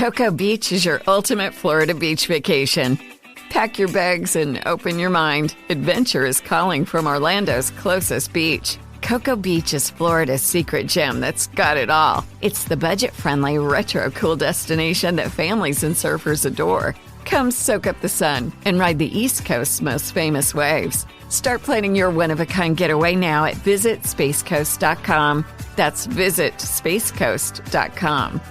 Cocoa Beach is your ultimate Florida beach vacation. Pack your bags and open your mind. Adventure is calling from Orlando's closest beach. Cocoa Beach is Florida's secret gem that's got it all. It's the budget-friendly, retro-cool destination that families and surfers adore. Come soak up the sun and ride the East Coast's most famous waves. Start planning your one-of-a-kind getaway now at visitspacecoast.com. That's visitspacecoast.com.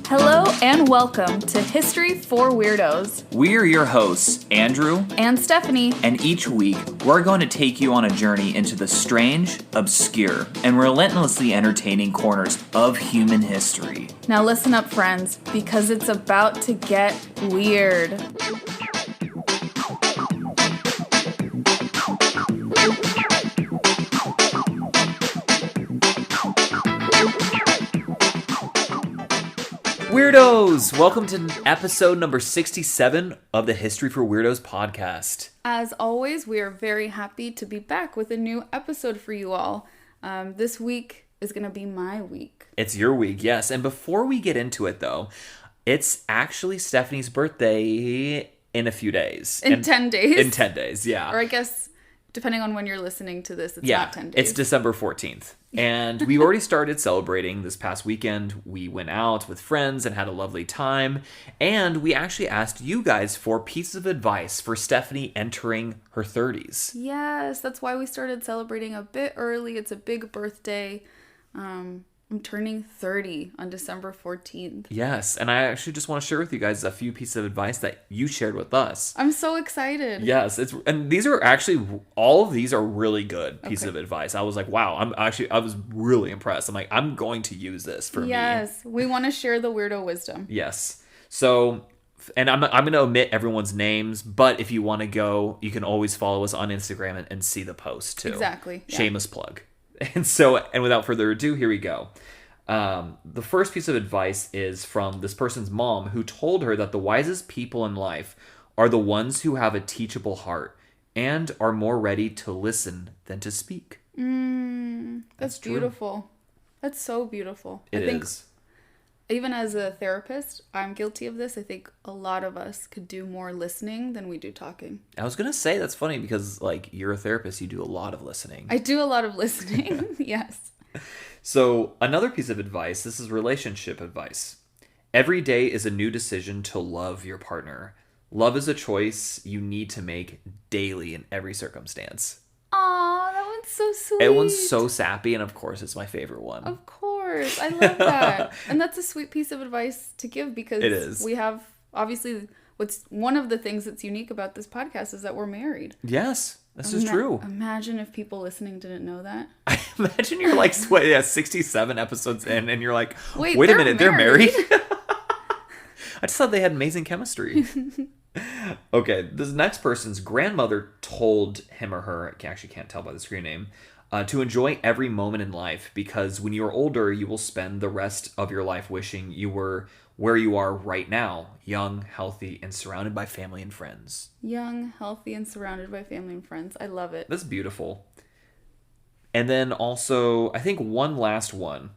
Hello and welcome to History for Weirdos. We're your hosts, Andrew and Stephanie. And each week, we're going to take you on a journey into the strange, obscure, and relentlessly entertaining corners of human history. Now listen up, friends, because it's about to get weird. Weirdos! Welcome to episode number 67 of the History for Weirdos podcast. As always, we are very happy to be back with a new episode for you all. This week is going to be my week. It's your week, yes. And before we get into it, though, it's actually Stephanie's birthday in a few days. In 10 days? In 10 days, yeah. Or I guess, depending on when you're listening to this, it's not 10 days. It's December 14th. And we already started celebrating this past weekend. We went out with friends and had a lovely time. And we actually asked you guys for pieces of advice for Stephanie entering her 30s. Yes, that's why we started celebrating a bit early. It's a big birthday. I'm turning 30 on December 14th. Yes, and I actually just want to share with you guys a few pieces of advice that you shared with us. I'm so excited. Yes, and these are actually, all of these are really good pieces of advice. I was like, wow, I was really impressed. I'm like, I'm going to use this for me. Yes, we want to share the weirdo wisdom. Yes. So, and I'm going to omit everyone's names, but if you want to go, you can always follow us on Instagram and see the post too. Exactly. Yeah. Shameless plug. And without further ado, here we go. The first piece of advice is from this person's mom, who told her that the wisest people in life are the ones who have a teachable heart and are more ready to listen than to speak. That's beautiful. That's so beautiful. I think even as a therapist, I'm guilty of this. I think a lot of us could do more listening than we do talking. I was going to say that's funny because, like, you're a therapist. You do a lot of listening. I do a lot of listening. Yes. So another piece of advice, this is relationship advice. Every day is a new decision to love your partner. Love is a choice you need to make daily in every circumstance. Aw, that one's so sweet. That one's so sappy, and of course, it's my favorite one. Of course. I love that. And that's a sweet piece of advice to give because it is. We have, obviously, what's one of the things that's unique about this podcast is that we're married. Yes, this is true. Imagine if people listening didn't know that. I imagine you're like, 67 episodes in, and you're like, wait a minute, they're married? I just thought they had amazing chemistry. Okay, this next person's grandmother told him or her, I actually can't tell by the screen name, to enjoy every moment in life because when you're older, you will spend the rest of your life wishing you were where you are right now, young, healthy, and surrounded by family and friends. Young, healthy, and surrounded by family and friends. I love it. That's beautiful. And then also, I think one last one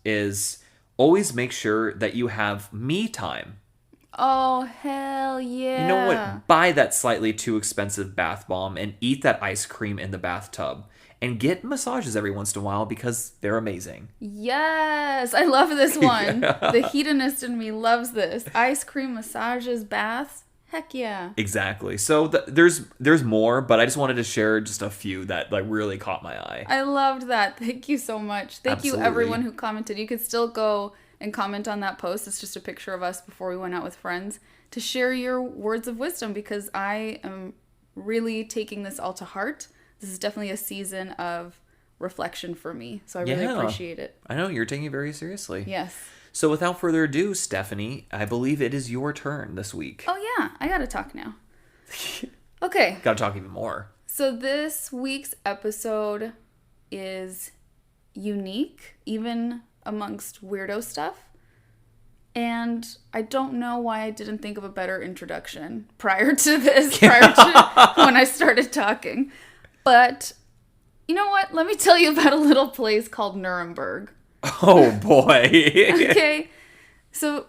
is always make sure that you have me time. Oh, hell yeah. You know what? Buy that slightly too expensive bath bomb and eat that ice cream in the bathtub. And get massages every once in a while because they're amazing. Yes, I love this one. Yeah. The hedonist in me loves this. Ice cream, massages, baths. Heck yeah. Exactly. So there's more, but I just wanted to share just a few that like really caught my eye. I loved that. Thank you so much. Thank you everyone who commented. You could still go and comment on that post. It's just a picture of us before we went out with friends to share your words of wisdom because I am really taking this all to heart. This is definitely a season of reflection for me, so I really appreciate it. I know, you're taking it very seriously. Yes. So without further ado, Stephanie, I believe it is your turn this week. Oh yeah, I gotta talk now. Okay. Gotta talk even more. So this week's episode is unique, even amongst weirdo stuff. And I don't know why I didn't think of a better introduction prior to when I started talking. But You know what? Let me tell you about a little place called Nuremberg. Oh, boy. Okay. So,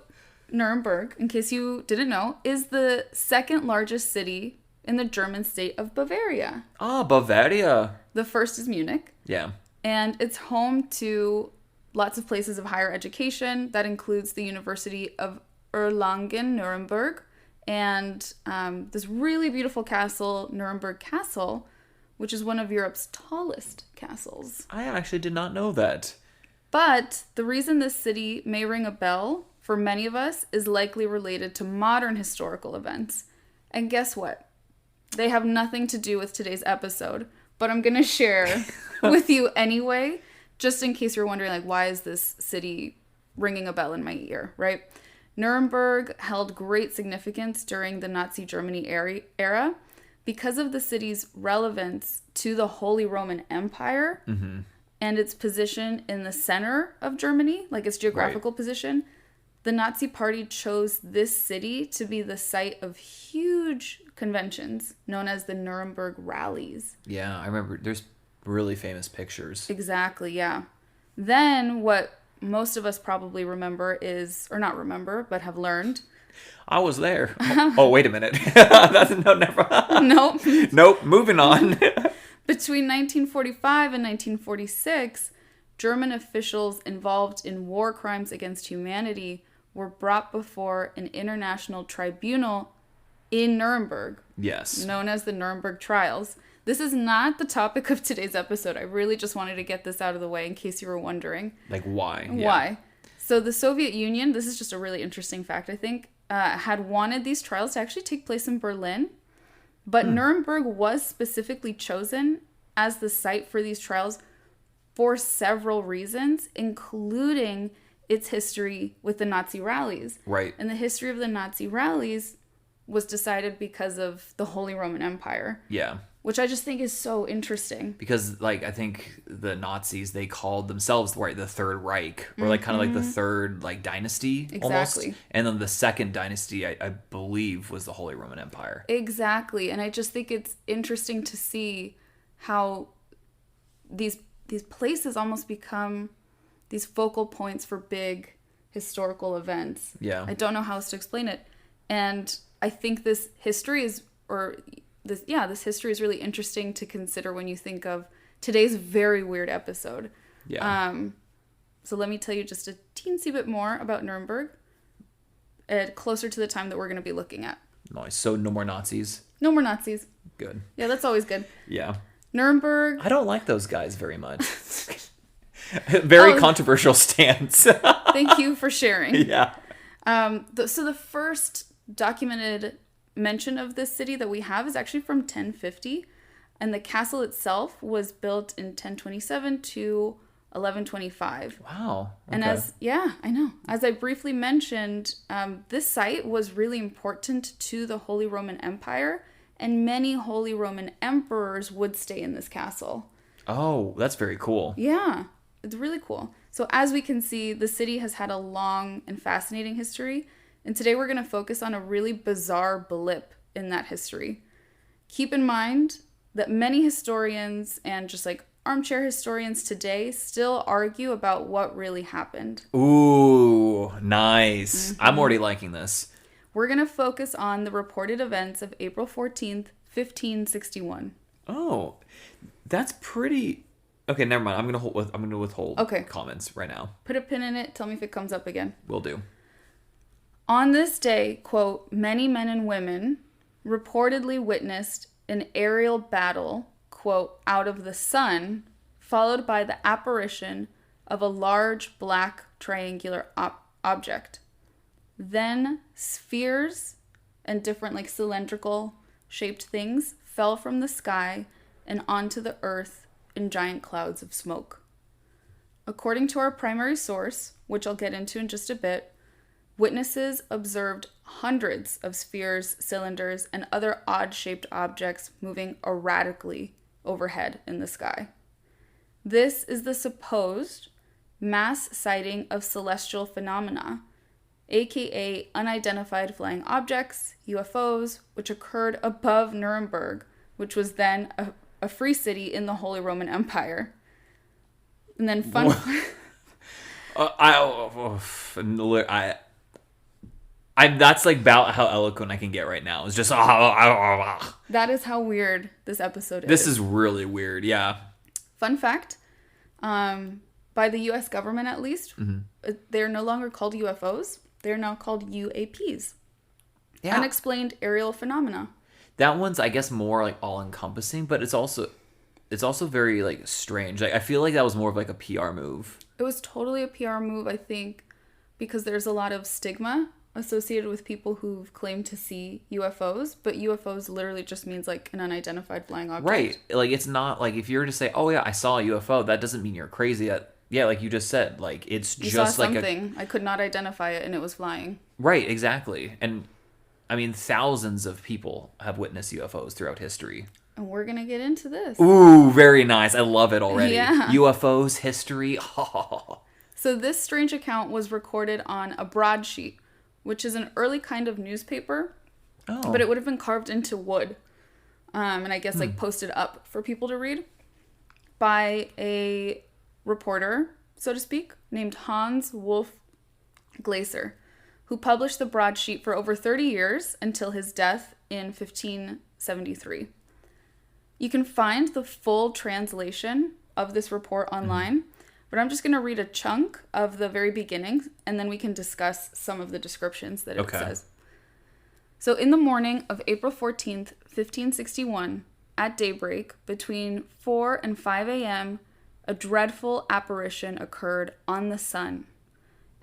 Nuremberg, in case you didn't know, is the second largest city in the German state of Bavaria. Ah, Bavaria. The first is Munich. Yeah. And it's home to lots of places of higher education. That includes the University of Erlangen-Nuremberg and this really beautiful castle, Nuremberg Castle, which is one of Europe's tallest castles. I actually did not know that. But the reason this city may ring a bell for many of us is likely related to modern historical events. And guess what? They have nothing to do with today's episode, but I'm going to share with you anyway, just in case you're wondering, like, why is this city ringing a bell in my ear, right? Nuremberg held great significance during the Nazi Germany era because of the city's relevance to the Holy Roman Empire and its position in the center of Germany, like its geographical position. The Nazi Party chose this city to be the site of huge conventions known as the Nuremberg rallies. Yeah, I remember. There's really famous pictures. Exactly, yeah. Then what most of us probably remember is, or not remember, but have learned. I was there. Oh, wait a minute. That's no, never. Nope. Nope. Moving on. Between 1945 and 1946, German officials involved in war crimes against humanity were brought before an international tribunal in Nuremberg. Yes. Known as the Nuremberg Trials. This is not the topic of today's episode. I really just wanted to get this out of the way in case you were wondering. Like, why? Why? So the Soviet Union, this is just a really interesting fact, I think, had wanted these trials to actually take place in Berlin. But Nuremberg was specifically chosen as the site for these trials for several reasons, including its history with the Nazi rallies. Right. And the history of the Nazi rallies was decided because of the Holy Roman Empire. Yeah. Which I just think is so interesting. Because, like, I think the Nazis, they called themselves, right, the Third Reich. Or, like, kind of like the third, like, dynasty, almost. Exactly. And then the second dynasty, I believe, was the Holy Roman Empire. Exactly. And I just think it's interesting to see how these places almost become these focal points for big historical events. Yeah. I don't know how else to explain it. And I think this history is, this history is really interesting to consider when you think of today's very weird episode. Yeah. So let me tell you just a teensy bit more about Nuremberg, closer to the time that we're going to be looking at. Nice. So no more Nazis. No more Nazis. Good. Yeah, that's always good. Yeah. Nuremberg. I don't like those guys very much. Very controversial stance. Thank you for sharing. Yeah. So the first documented mention of this city that we have is actually from 1050, and the castle itself was built in 1027 to 1125. Wow. Okay. And as I briefly mentioned, this site was really important to the Holy Roman Empire, and many Holy Roman emperors would stay in this castle. Oh, that's very cool. Yeah, it's really cool. So as we can see, the city has had a long and fascinating history. And today we're going to focus on a really bizarre blip in that history. Keep in mind that many historians and just like armchair historians today still argue about what really happened. Ooh, nice. I'm already liking this. We're going to focus on the reported events of April 14th, 1561. Oh, that's pretty... Okay, never mind. I'm going to withhold comments right now. Put a pin in it. Tell me if it comes up again. Will do. On this day, quote, many men and women reportedly witnessed an aerial battle, quote, out of the sun, followed by the apparition of a large black triangular object. Then spheres and different like cylindrical shaped things fell from the sky and onto the earth in giant clouds of smoke. According to our primary source, which I'll get into in just a bit, witnesses observed hundreds of spheres, cylinders, and other odd-shaped objects moving erratically overhead in the sky. This is the supposed mass sighting of celestial phenomena, aka unidentified flying objects, UFOs, which occurred above Nuremberg, which was then a free city in the Holy Roman Empire. And then that's like about how eloquent I can get right now. It's just that is how weird this episode is. This is really weird. Yeah. Fun fact, by the U.S. government at least, they're no longer called UFOs. They're now called UAPs. Yeah. Unexplained aerial phenomena. That one's, I guess, more like all encompassing, but it's also very like strange. Like I feel like that was more of like a PR move. It was totally a PR move, I think, because there's a lot of stigma associated with people who've claimed to see UFOs, but UFOs literally just means like an unidentified flying object. Right. Like it's not like if you were to say, "Oh yeah, I saw a UFO," that doesn't mean you're crazy. Yeah, like you just said, like it's you just saw like something. I could not identify it and it was flying. Right, exactly. And I mean, thousands of people have witnessed UFOs throughout history. And we're going to get into this. Ooh, very nice. I love it already. Yeah. UFOs, history. So this strange account was recorded on a broadsheet, which is an early kind of newspaper. Oh. But it would have been carved into wood. And I guess like posted up for people to read by a reporter, so to speak, named Hans Wolf Glaser, who published the broadsheet for over 30 years until his death in 1573. You can find the full translation of this report online, but I'm just going to read a chunk of the very beginning, and then we can discuss some of the descriptions that it says. So in the morning of April 14th, 1561, at daybreak, between 4 and 5 a.m., a dreadful apparition occurred on the sun.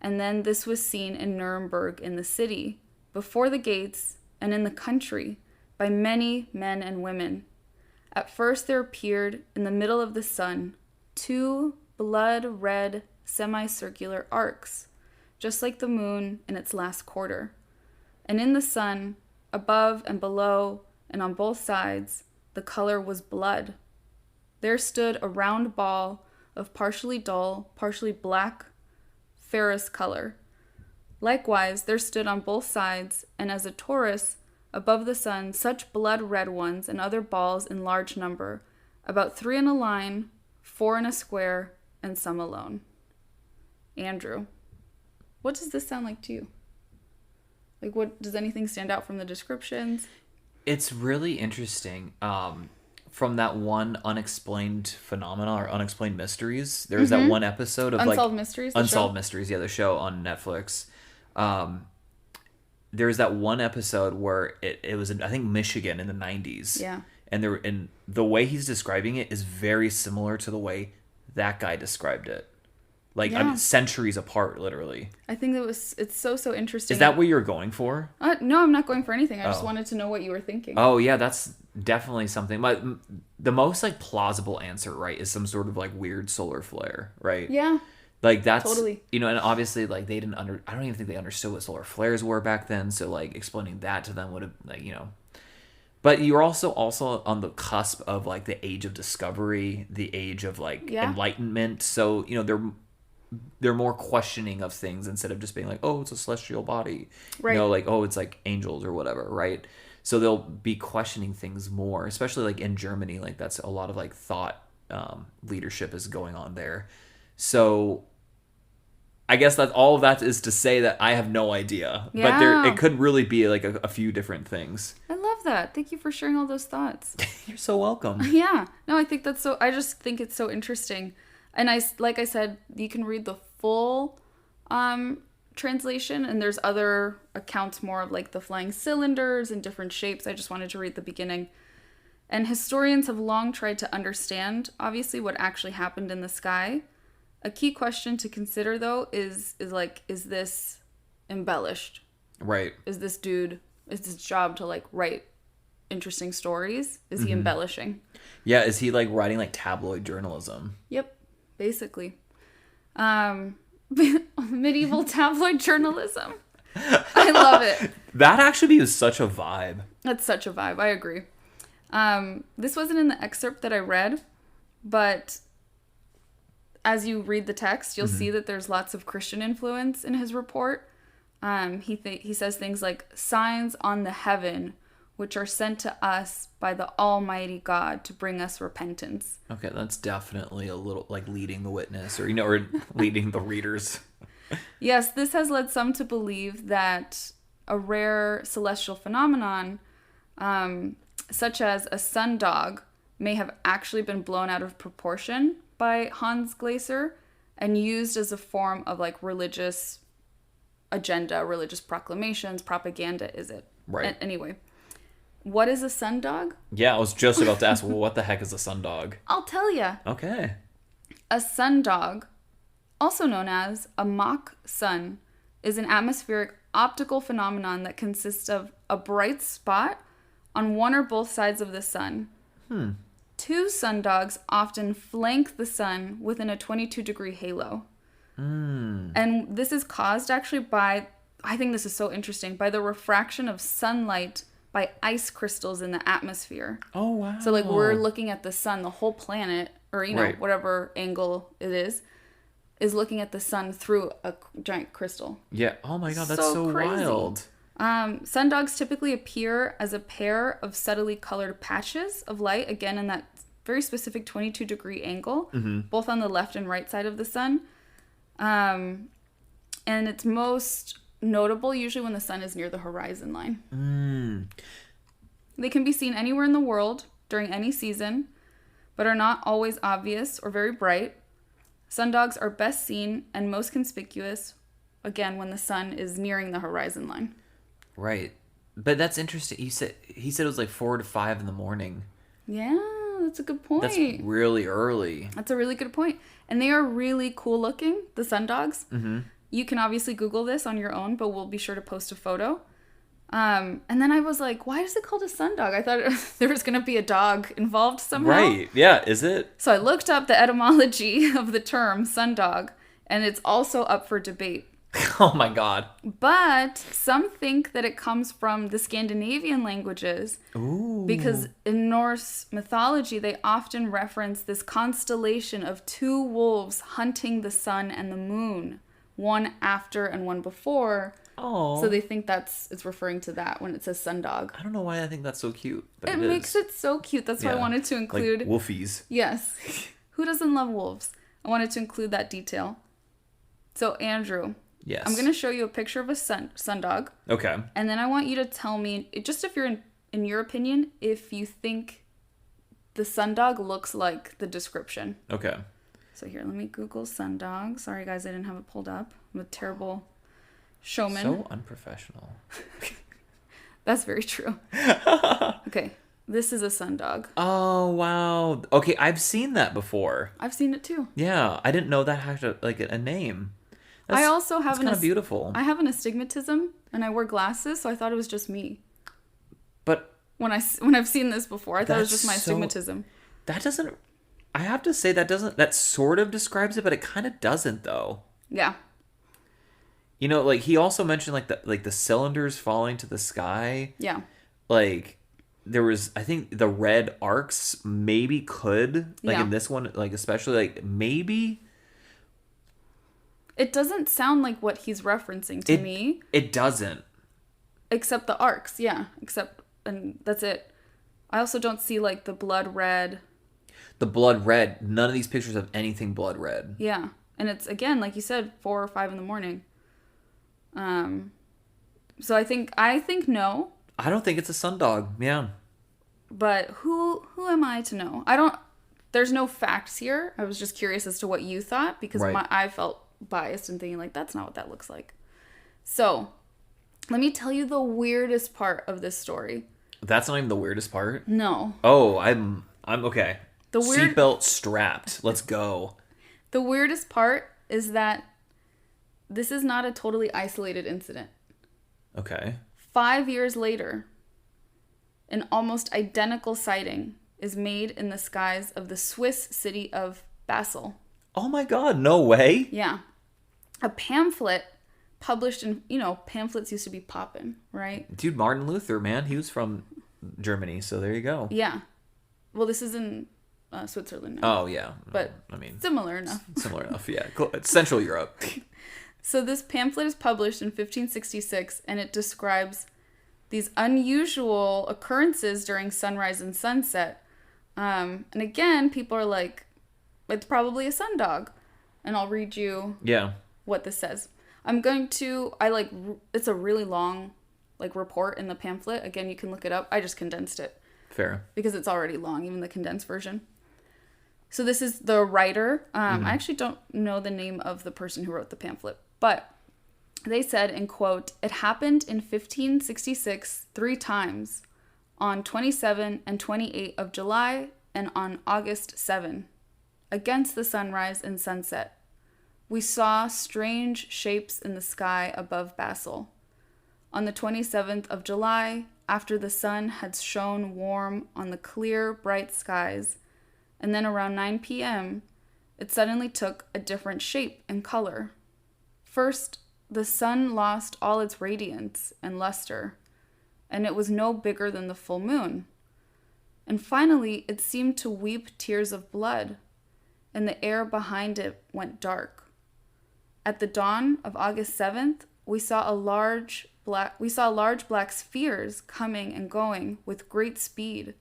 And then this was seen in Nuremberg in the city, before the gates, and in the country, by many men and women. At first there appeared, in the middle of the sun, 2 blood-red semicircular arcs, just like the moon in its last quarter. And in the sun, above and below, and on both sides, the color was blood. There stood a round ball of partially dull, partially black, ferrous color. Likewise, there stood on both sides, and as a torus, above the sun, such blood-red ones and other balls in large number, about 3 in a line, 4 in a square, and some alone. Andrew, what does this sound like to you? Like, what does anything stand out from the descriptions? It's really interesting. From that one unexplained phenomena or unexplained mysteries, there was that one episode of Unsolved Mysteries. Unsolved Mysteries, yeah, the show on Netflix. There was that one episode where it was in, I think, Michigan in the 90s. Yeah. And the way he's describing it is very similar to the way that guy described it. Like, I mean, centuries apart, literally. I think it's so interesting. Is that what you're going for? No, I'm not going for anything. I just wanted to know what you were thinking. Oh, yeah, that's definitely something. But the most, like, plausible answer, right, is some sort of, like, weird solar flare, right? Yeah. Like, that's, totally. You know, and obviously, like, I don't even think they understood what solar flares were back then. So, like, explaining that to them would have, like, you know. But you're also on the cusp of, like, the age of discovery, the age of, like, enlightenment. So, you know, they're more questioning of things instead of just being like, oh, it's a celestial body. Right. You know, like, oh, it's like angels or whatever, right? So they'll be questioning things more, especially like in Germany. Like that's a lot of like thought leadership is going on there. So I guess that all of that is to say that I have no idea. Yeah. But it could really be like a few different things. I love that. Thank you for sharing all those thoughts. You're so welcome. Yeah. No, I just think it's so interesting. And like I said, you can read the full translation, and there's other accounts more of like the flying cylinders and different shapes. I just wanted to read the beginning. And historians have long tried to understand, obviously, what actually happened in the sky. A key question to consider, though, is this embellished? Right. Is this job to like write interesting stories? Is he embellishing? Yeah, is he like writing like tabloid journalism? Yep. Basically. Medieval tabloid journalism. I love it. That actually is such a vibe. That's such a vibe. I agree. This wasn't in the excerpt that I read, but as you read the text, you'll see that there's lots of Christian influence in his report. He says things like, signs on the heaven which are sent to us by the Almighty God to bring us repentance. Okay, that's definitely a little like leading the witness, or or leading the readers. Yes, this has led some to believe that a rare celestial phenomenon, such as a sundog, may have actually been blown out of proportion by Hans Glaser and used as a form of like religious agenda, religious proclamations, propaganda, is it? Right. Anyway, what is a sundog? Yeah, I was just about to ask, well, what the heck is a sundog? I'll tell you. Okay. A sundog, also known as a mock sun, is an atmospheric optical phenomenon that consists of a bright spot on one or both sides of the sun. Two sundogs often flank the sun within a 22-degree halo. And this is caused actually by, I think this is so interesting, by the refraction of sunlight by ice crystals in the atmosphere. Oh, wow. So like we're looking at the sun, the whole planet, or Right. whatever angle it is looking at the sun through a giant crystal. Yeah. Oh my God, that's So so crazy. wild. Sundogs typically appear as a pair of subtly colored patches of light, again in that very specific 22-degree angle, both on the left and right side of the sun. And it's most notable usually when the sun is near the horizon line. They can be seen anywhere in the world during any season, but are not always obvious or very bright. Sundogs are best seen and most conspicuous, again, when the sun is nearing the horizon line. Right. But that's interesting. He said it was like 4 to 5 in the morning. Yeah, that's a good point. That's really early. That's a really good point. And they are really cool looking, the sundogs. You can obviously Google this on your own, but we'll be sure to post a photo. And then I was like, why is it called a sundog? I thought there was going to be a dog involved somehow. Right. Yeah. Is it? So I looked up the etymology of the term sundog, and it's also up for debate. Oh my God. But some think that it comes from the Scandinavian languages. Ooh. Because in Norse mythology, they often reference this constellation of two wolves hunting the sun and the moon, one after and one before. Oh. So they think it's referring to that when it says sundog. I don't know why I think that's so cute, but It makes it so cute. That's why I wanted to include... Like wolfies. Yes. Who doesn't love wolves? I wanted to include that detail. So, Andrew... Yes. I'm going to show you a picture of a sundog. Okay. And then I want you to tell me, just if you're in your opinion, if you think the sundog looks like the description. Okay. So here, let me Google sundog. Sorry, guys, I didn't have it pulled up. I'm a terrible showman. So unprofessional. That's very true. Okay, this is a sundog. Oh, wow. Okay, I've seen that before. I've seen it too. Yeah, I didn't know that had a name. I also have kind of beautiful. I have an astigmatism, and I wear glasses, so I thought it was just me. But when I've seen this before, I thought it was just my astigmatism. That doesn't. I have to say that sort of describes it, but it kind of doesn't though. Yeah. You know, like he also mentioned like the cylinders falling to the sky. Yeah. Like there was, I think the red arcs maybe could like in this one, like especially like maybe. It doesn't sound like what he's referencing to me. It doesn't. Except the arcs, yeah. And that's it. I also don't see, like, the blood red. The blood red. None of these pictures have anything blood red. Yeah. And it's, again, like you said, 4 or 5 in the morning. So I think no. I don't think it's a sundog. Yeah. But who am I to know? There's no facts here. I was just curious as to what you thought, because I felt biased and thinking like that's not what that looks like. So let me tell you the weirdest part of this story. That's not even the weirdest part. No. Oh, I'm okay. The seatbelt strapped. Let's go. The weirdest part is that this is not a totally isolated incident. Okay. 5 years later, an almost identical sighting is made in the skies of the Swiss city of Basel. Oh my God, no way. Yeah. A pamphlet published in, pamphlets used to be poppin', right? Dude, Martin Luther, man, he was from Germany, so there you go. Yeah. Well, this is in Switzerland now. Oh, yeah. But I mean, similar enough. Similar enough, yeah. Central Europe. So this pamphlet is published in 1566, and it describes these unusual occurrences during sunrise and sunset. And again, people are like, it's probably a sundog. And I'll read you what this says. It's a really long report in the pamphlet. Again, you can look it up. I just condensed it. Fair. Because it's already long, even the condensed version. So this is the writer. I actually don't know the name of the person who wrote the pamphlet, but they said, in quote, "It happened in 1566 3 times, on 27 and 28 of July and on August 7, against the sunrise and sunset. We saw strange shapes in the sky above Basel. On the 27th of July, after the sun had shone warm on the clear, bright skies, and then around 9 p.m., it suddenly took a different shape and color. First, the sun lost all its radiance and luster, and it was no bigger than the full moon. And finally, it seemed to weep tears of blood, and the air behind it went dark. At the dawn of August 7th, we saw large black spheres coming and going with great speed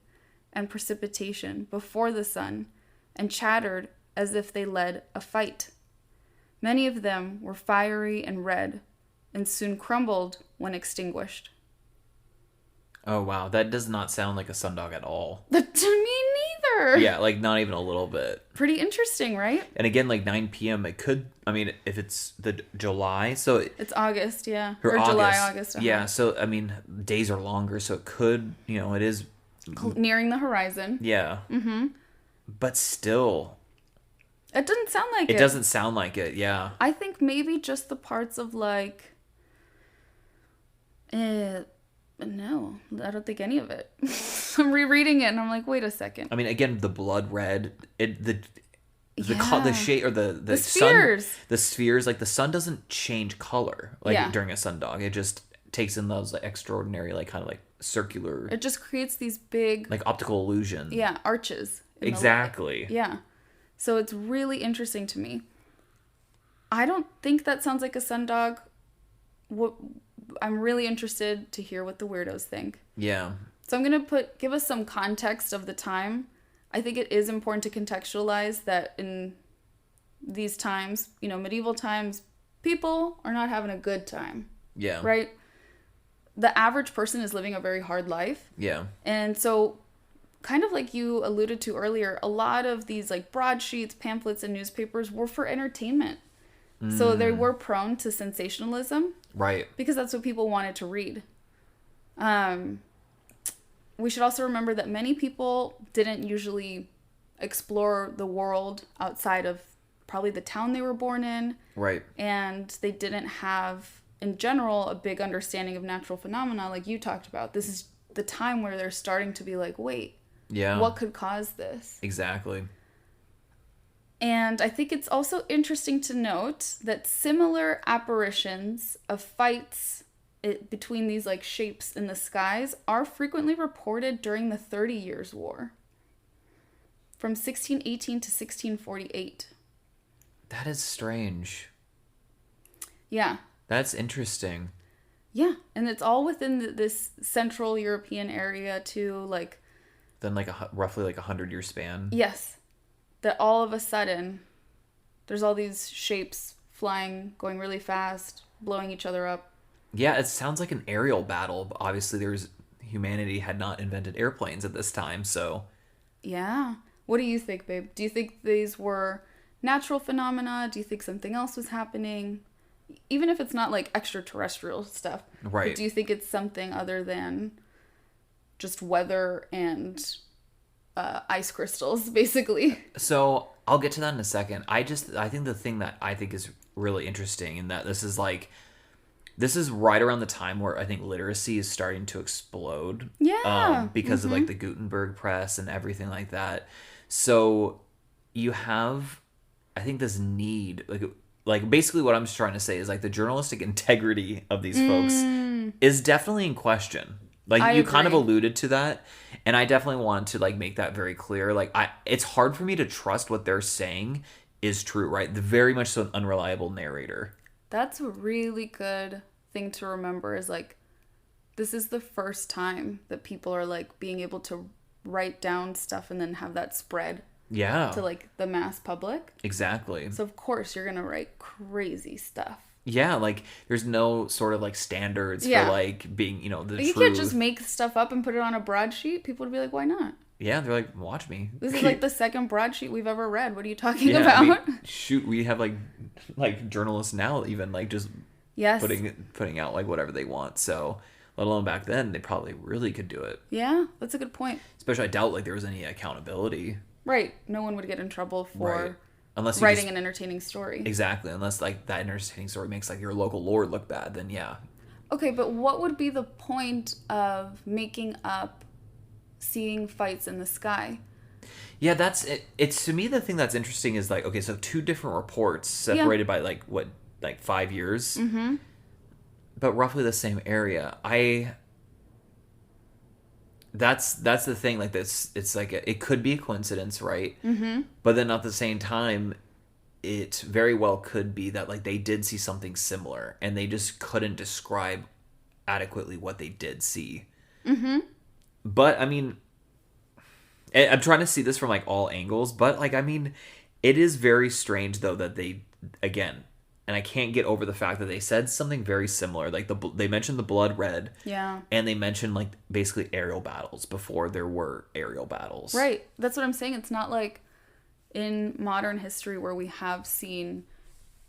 and precipitation before the sun, and chattered as if they led a fight. Many of them were fiery and red, and soon crumbled when extinguished." Oh, wow. That does not sound like a sundog at all. To me neither. Yeah, not even a little bit. Pretty interesting, right? And again, 9 p.m., it could, if it's the July, so... It's August, yeah. Or August. July, August. Yeah, so, days are longer, so it could, it is... Nearing the horizon. Yeah. Mm-hmm. But still... It doesn't sound like it. It doesn't sound like it, yeah. I think maybe just the parts of no, I don't think any of it. I'm rereading it and I'm like, wait a second. Again, the blood red, the shade, or the spheres. Sun, the spheres, the sun doesn't change color during a sundog. It just takes in those extraordinary, circular. It just creates these big optical illusion. Yeah, arches. Exactly. Yeah. So it's really interesting to me. I don't think that sounds like a sundog. I'm really interested to hear what the weirdos think. Yeah. So I'm going to give us some context of the time. I think it is important to contextualize that in these times, medieval times, people are not having a good time. Yeah. Right? The average person is living a very hard life. Yeah. And so, kind of like you alluded to earlier, a lot of these broadsheets, pamphlets, and newspapers were for entertainment. So they were prone to sensationalism. Right. Because that's what people wanted to read. We should also remember that many people didn't usually explore the world outside of probably the town they were born in. Right. And they didn't have, in general, a big understanding of natural phenomena like you talked about. This is the time where they're starting to be like, wait, what could cause this? Exactly. And I think it's also interesting to note that similar apparitions of fights between these shapes in the skies are frequently reported during the 30 Years' War from 1618 to 1648. That is strange. Yeah. That's interesting. Yeah, and it's all within this Central European area too, Then roughly 100-year span. Yes. That all of a sudden, there's all these shapes flying, going really fast, blowing each other up. Yeah, it sounds like an aerial battle, but obviously humanity had not invented airplanes at this time, so... Yeah. What do you think, babe? Do you think these were natural phenomena? Do you think something else was happening? Even if it's not extraterrestrial stuff. Right. But do you think it's something other than just weather and... ice crystals, basically? So I'll get to that in a second. I think the thing that I think is really interesting in that this is right around the time where I think literacy is starting to explode. Yeah. Because of the Gutenberg press and everything like that. So you have, I think, this need, basically what I'm just trying to say is the journalistic integrity of these folks is definitely in question. You kind of alluded to that, and I definitely want to make that very clear. It's hard for me to trust what they're saying is true, right? Very much so an unreliable narrator. That's a really good thing to remember is this is the first time that people are like being able to write down stuff and then have that spread to like the mass public. Exactly. So of course you're gonna write crazy stuff. Yeah, like there's no sort of like standards for like being, you know, the truth. You can't just make stuff up and put it on a broadsheet. People would be like, why not? Yeah, they're like, watch me. This is like the second broadsheet we've ever read. What are you talking about? We have like journalists now even like just putting out like whatever they want. So let alone back then, they probably really could do it. Yeah, that's a good point. Especially I doubt like there was any accountability. Right. No one would get in trouble for unless writing an entertaining story. Exactly. Unless like that entertaining story makes like your local lord look bad, then yeah. Okay, but what would be the point of making up seeing fights in the sky? Yeah, that's it. It's to me the thing that's interesting is like, okay, so 2 different reports separated by like 5 years, but roughly the same area. That's the thing. Like this, it's like it could be a coincidence, right? Mm-hmm. But then at the same time, it very well could be that like they did see something similar, and they just couldn't describe adequately what they did see. Mm-hmm. But I mean, I'm trying to see this from like all angles. But like, I mean, it is very strange though that they again. And I can't get over the fact that they said something very similar. Like they mentioned the blood red. Yeah. And they mentioned like basically aerial battles before there were aerial battles. Right. That's what I'm saying. It's not like in modern history where we have seen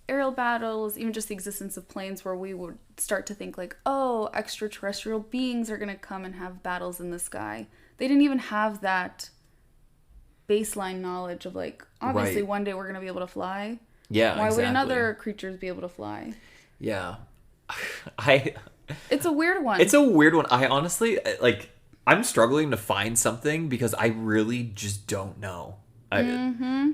aerial battles, even just the existence of planes where we would start to think like, oh, extraterrestrial beings are going to come and have battles in the sky. They didn't even have that baseline knowledge of like, obviously one day we're going to be able to fly. Yeah, Why wouldn't other creatures be able to fly? Yeah. It's a weird one. It's a weird one. I honestly, like, I'm struggling to find something because I really just don't know. I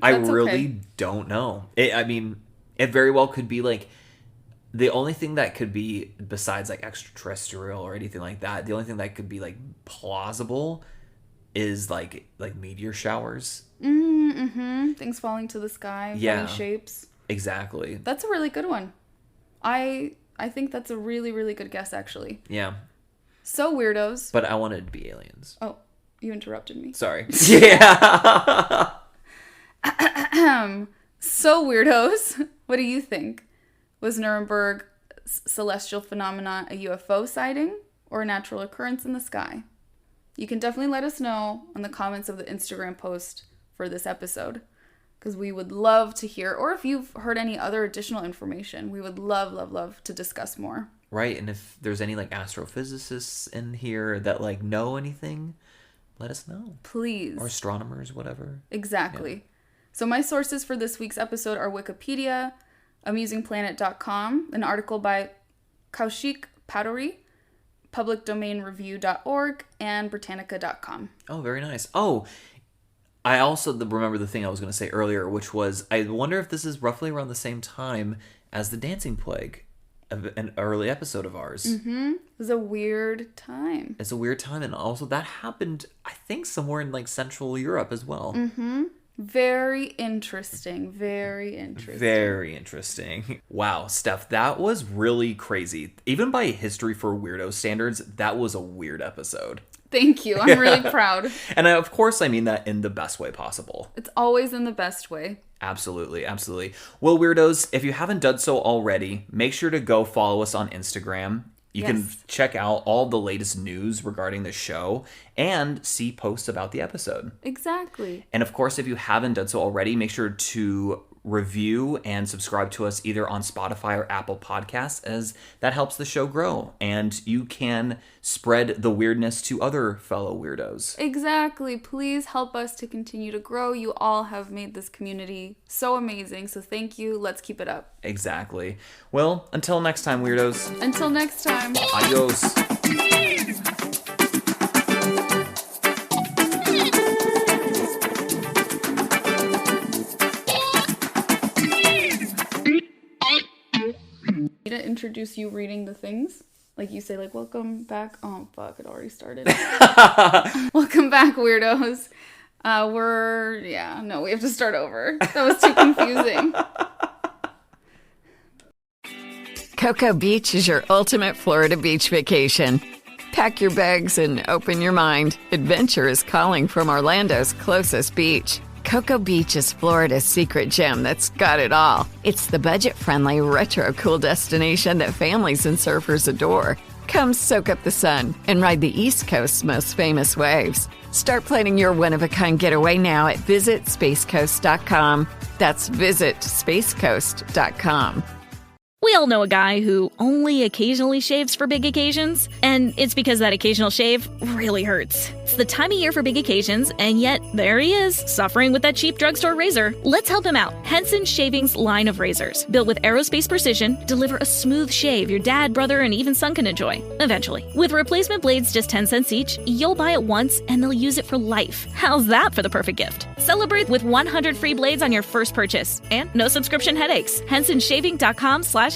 really don't know. I mean, it very well could be, like, the only thing that could be, besides, like, extraterrestrial or anything like that, the only thing that could be, like, plausible is, like meteor showers. Mm-hmm. Things falling to the sky, funny shapes. Exactly. That's a really good one. I think that's a really, really good guess, actually. Yeah. So weirdos. But I wanted it to be aliens. Oh, you interrupted me. Sorry. Yeah. So weirdos. What do you think? Was Nuremberg celestial phenomena a UFO sighting or a natural occurrence in the sky? You can definitely let us know in the comments of the Instagram post for this episode, because we would love to hear, or if you've heard any other additional information, we would love to discuss more. Right, and if there's any like astrophysicists in here that like know anything, let us know. Please. Or astronomers, whatever. Exactly. Yeah. So my sources for this week's episode are Wikipedia, amusingplanet.com, an article by Kaushik Patori, publicdomainreview.org, and Britannica.com. Oh, very nice. Oh, I also remember the thing I was going to say earlier, which was, I wonder if this is roughly around the same time as the Dancing Plague, an early episode of ours. Mm-hmm. It was a weird time. It's a weird time, and also that happened, I think, somewhere in like Central Europe as well. Mm-hmm. Very interesting. Very interesting. Very interesting. Wow, Steph, that was really crazy. Even by History for Weirdo standards, that was a weird episode. Thank you. I'm really proud. And of course, I mean that in the best way possible. It's always in the best way. Absolutely. Absolutely. Well, weirdos, if you haven't done so already, make sure to go follow us on Instagram. You can check out all the latest news regarding the show and see posts about the episode. Exactly. And of course, if you haven't done so already, make sure to review and subscribe to us either on Spotify or Apple Podcasts, as that helps the show grow. And you can spread the weirdness to other fellow weirdos. Exactly. Please help us to continue to grow. You all have made this community so amazing. So thank you. Let's keep it up. Exactly. Well, until next time, weirdos. Until next time. Adios. To introduce you reading the things, like you say, like, welcome back. Oh fuck, it already started. Welcome back, weirdos. We have to start over. That was too confusing. Cocoa Beach is your ultimate Florida beach vacation. Pack your bags and open your mind. Adventure is calling from Orlando's closest beach. Cocoa Beach is Florida's secret gem that's got it all. It's the budget-friendly, retro-cool destination that families and surfers adore. Come soak up the sun and ride the East Coast's most famous waves. Start planning your one-of-a-kind getaway now at visitspacecoast.com. That's visitspacecoast.com. We all know a guy who only occasionally shaves for big occasions, and it's because that occasional shave really hurts. It's the time of year for big occasions, and yet there he is, suffering with that cheap drugstore razor. Let's help him out. Henson Shaving's line of razors, built with aerospace precision, deliver a smooth shave your dad, brother, and even son can enjoy, eventually. With replacement blades just 10 cents each, you'll buy it once, and they'll use it for life. How's that for the perfect gift? Celebrate with 100 free blades on your first purchase, and no subscription headaches. HensonShaving.com/holiday.